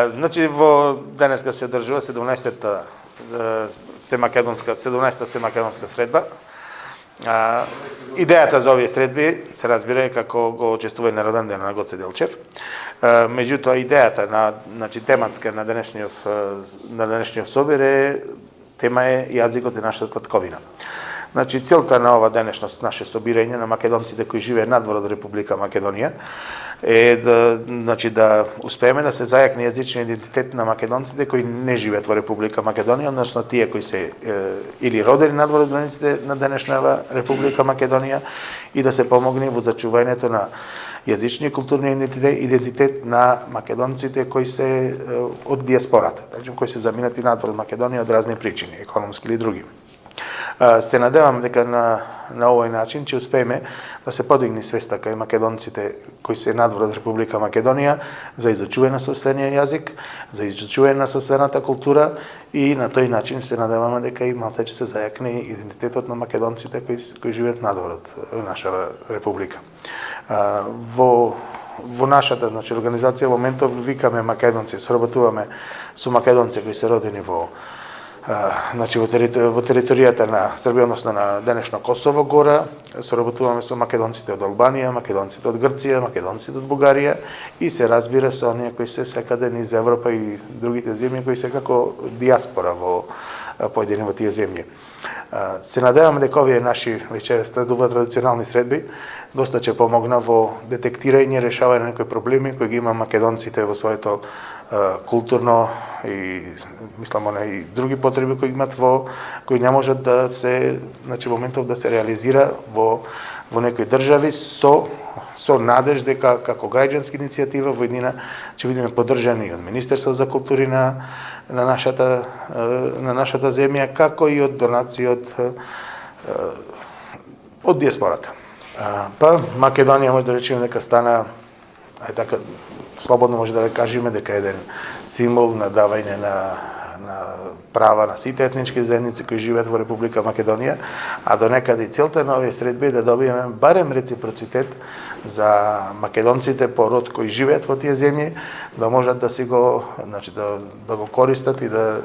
Значи во денеска се одржува 17-та семакедонска средба. Идејата за овие средби се разбира е како го чествување на роден ден на Гоце Делчев. Меѓутоа идејата значи тематска на денешниот собир тема е јазикот и нашата татковина. Значи целта на ова денешно наше собирање на македонците кои живеат надвор од Република Македонија е да успееме да се зајакне јазичниот идентитет на македонците кои не живеат во Република Македонија, односно тие кои се или родени надвор од границите на денешната Република Македонија и да се помогне во зачувањето на јазичниот и културни идентитет на македонците кои се од диаспората, кои се заминати надвор од Македонија од разни причини, економски или други. Се надевам дека на овој начин ќе успееме да се подигне свеста кај македонците кои се надвор од Република Македонија за изучување на сопствениот јазик, за изучување на сопствената култура и на тој начин се надеваме дека и малте ќе се зајакне идентитетот на македонците кои живеат надвор од нашата република. Во нашата организација во моментов викаме македонци, соработуваме со македонци кои се родени во територијата на Србија, односно на денешно Косово гора, соработуваме со македонците од Албанија, македонците од Грција, македонците од Бугарија и се разбира со оние кои се секаде низ Европа и другите земји кои се како диаспора во поедини во тие земји. Се надеваме дека овие наши веќе традиционални средби доста ќе помогна во детектирање и решавање на некои проблеми кои ги има македонците во своето културно и мислам и други потреби кои имат кои не можат да се во моментов да се реализира во некои држави со надеж дека како граѓанска иницијатива во еднина ќе бидеме поддржани од Министерството за култури на нашата земја, како и од донации од диаспората. Македонија може да речеме дека стана така слободно може да кажеме дека еден символ на давање на права на сите етнички заедници кои живеат во Република Македонија, а до некаде и целта на овие средби е да добиеме барем реципроцитет за македонците по род кои живеат во тие земји, да можат да си го, да го користат и да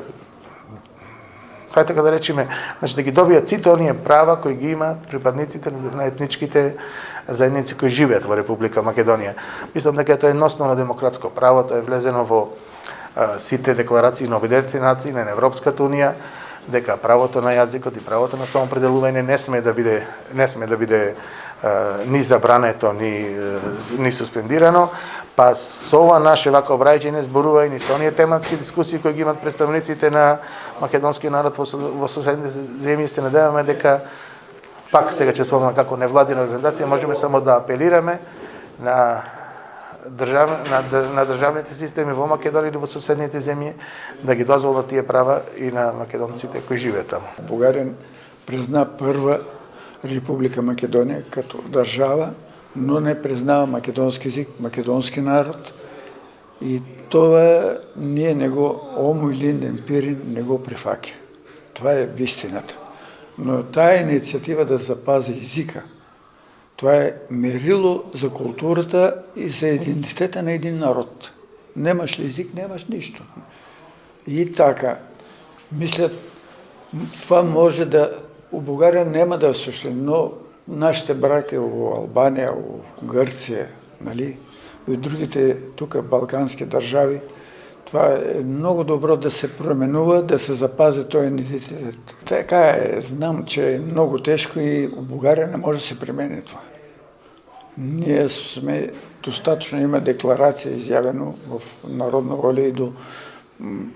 така да речеме, да ги добијат сите оние права кои ги имаат припадниците на етничките заедници кои живеат во Република Македонија. Мислам дека тоа е едноставно демократско право, тоа е влезено во сите декларации на Обединетите нации, на Европската унија, дека правото на јазикот и правото на самоопределување не сме да биде ни забрането, ни суспендирано, па со ова наше вако обраќање зборува и ни со оние тематски дискусии кои ги имат представниците на македонскиот народ во соседните земји, се надеваме дека пак сега ќе спомнам како невладина организација можеме само да апелираме на државните системи во Македонија или во соседните земји да ги дозволат тие права и на македонците кои живеат таму. Бугарија призна прва Република Македонија като држава, но не признава македонски език, македонски народ и тоа ние Омо или Пирин не го прифаќа. Това е вистината. Но таа иницијатива да запази езика, това е мерило за културата и за идентитета на един народ. Немаш ли език, немаш нищо. И така, мисля, това може да у Бугарија нема да се ушли, но нашите браќа во Албанија, во Грција, и другите тука балкански држави, това е много добро да се променува, да се запази тој идентитет. Така е, знам, че е много тешко и у Бугарија не може да се примени това. Ние сме достатъчно, има декларација изјавено в Народна воля и до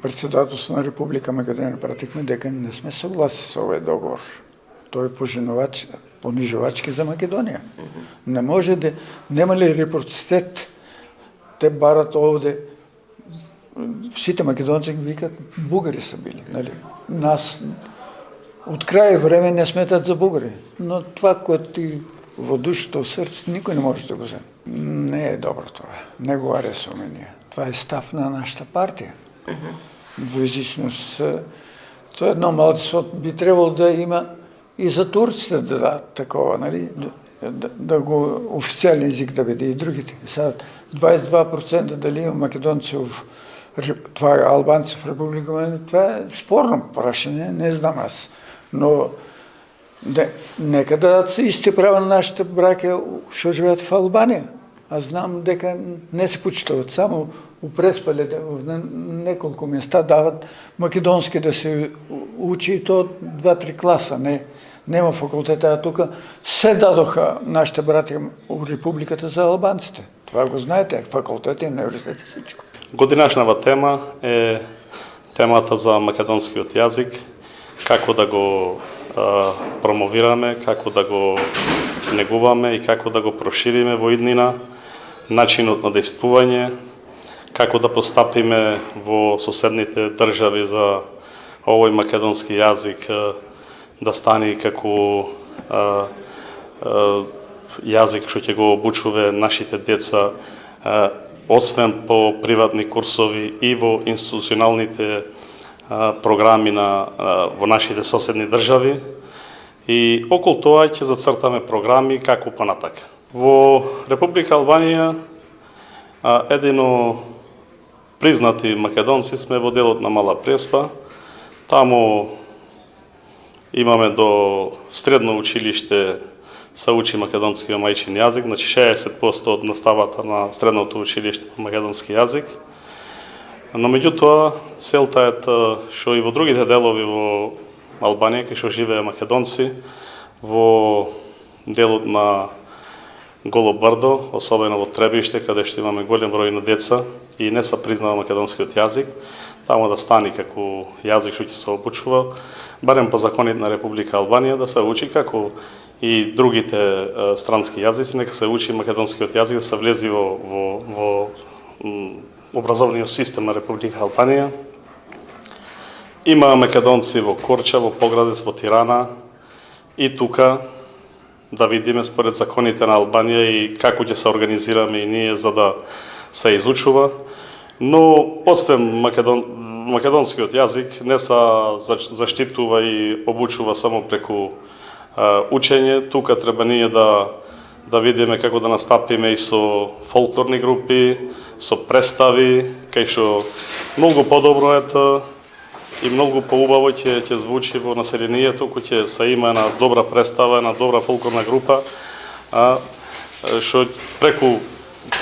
председателство на Република Македонија пратихме дека не сме согласи со овој договор. Тој е понижувачки за Македонија. Не може да нема ли репроцитет, те барат овде, сите македонци викат бугари са били, Нас од крај време не сметат за бугари, но това което ти во душата, в срцето, никој не може да го вземе. Не е добро това. Не го аресуваме ние. Това е став на нашата партија. Двоезичност. Тоа едно малцинство би требало да има и за турците да дадат такова, да го официјален език да биде и другите. Сега 22% дали има македонци в това албанци в Република Македонија, това е спорно прашање, не знам аз. Но нека дадат се исти права на нашите браќа што живеат в Албанија. Аз знам дека не се почитуват, само у Преспале, на неколку места дават македонски да се учи и то 2-3 класа, нема факултета, а тука се дадоха нашите братја у Републиката за албанците. Това го знаете, факултети, универзитети, всичко. Годинашнава тема е темата за македонскиот јазик, како да го промовираме, како да го негуваме и како да го прошириме во иднина, начинот на действување, како да постапиме во соседните држави за овој македонски јазик да стане како јазик што ќе го обучува нашите деца, освен по приватни курсови и во институционалните програми во нашите соседни држави. И околу тоа ќе зацртаме програми како понатака. Во Република Албанија едино признати македонци сме во делот на Мала Преспа. Таму имаме до средно училиште се учи македонскиот мајчин јазик, значи 60% од наставата на средното училиште по македонски јазик. Но меѓутоа целта е што и во другите делови во Албанија, кај што живее македонци, во делот на Голо Брдо, особено во Требиште, каде што имаме голем број на деца и не се признава македонскиот јазик, таму да стане како јазик што ќе се обучува, барем по законите на Република Албанија, да се учи како и другите странски јазици, нека се учи македонскиот јазик, да се влези во образовниот систем на Република Албанија. Има македонци во Корча, во Поградец, во Тирана и тука да видиме според законите на Албанија и како ќе се организираме и ние за да се изучува. Но освен македонскиот јазик не се заштитува и обучува само преку учење. Тука треба ние да видиме како да настапиме и со фолклорни групи, со представи, кај што многу подобро е и многу поубаво ќе звучи во населението, кој ќе се има една добра представа, една добра фолклорна група, што преку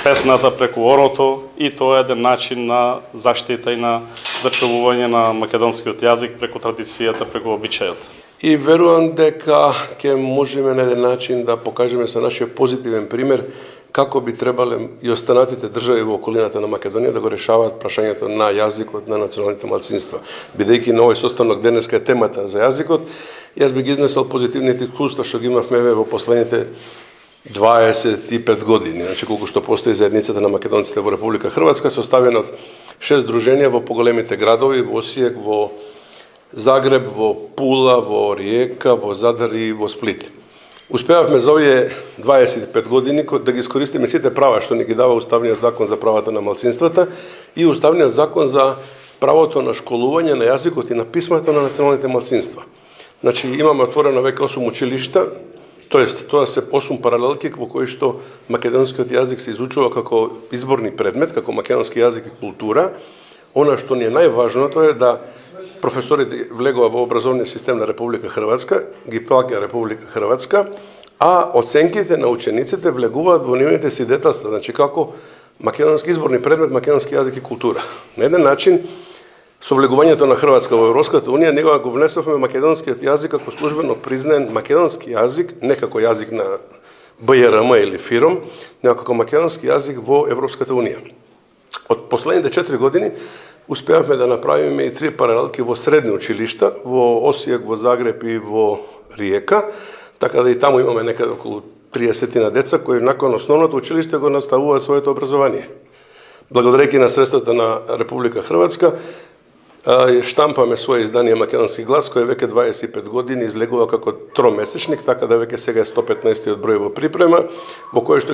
песната, преку орото, и тоа е еден начин на заштита и на зачувување на македонскиот јазик преку традицијата, преку обичајот. И верувам дека ќе можеме на еден начин да покажеме со нашиот позитивен пример како би требале и останатите држави во околината на Македонија да го решаваат прашањето на јазикот на националните малцинства. Бидејќи на овој состанок денеска е темата за јазикот, јас би ги изнесол позитивните искуства што ги имавме во последните 25 години, значи колку што постои заедницата на македонците во Република Хрватска, составена од 6 здруженија во поголемите градови, во Осијек, во Загреб, во Пула, во Риека, во Задар и во Сплит. Успеавме за овие 25 години да ги искористиме сите права што ни ги дава Уставниот закон за правата на малцинствата и Уставниот закон за правото на школување на јазикот и на писмото на националните малцинства. Значи имаме отворено веќе 8 училишта, тоест тоа се 8 паралелки во кои што македонскиот јазик се изучува како изборни предмет, како македонски јазик и култура. Она што ни е најважното е да професорите влегува во образовниот систем на Република Хрватска, ги плаќа Република Хрватска, а оценките на учениците влегуваат во нивните свидетелства, значи како македонски изборни предмет, македонски јазик и култура. На еден начин, со влегувањето на Хрватска во Европската унија, него го внесовме македонскиот јазик како службено признаен македонски јазик, не како јазик на БЈРМ или ФИРОМ, него како македонски јазик во Европската унија. Од последните 4 години успеавме да направиме и 3 паралелки во средни училишта, во Осијак, во Загреб и во Риека, така да и таму имаме некаде околу 30 деца кои након основното училиште го наставуваат своето образование. Благодарејќи на средствата на Република Хрватска, штампаме своје издание Македонски глас, кој веќе 25 години излегува како тромесечник, така да веќе сега е 115 број во припрема, во кој што ги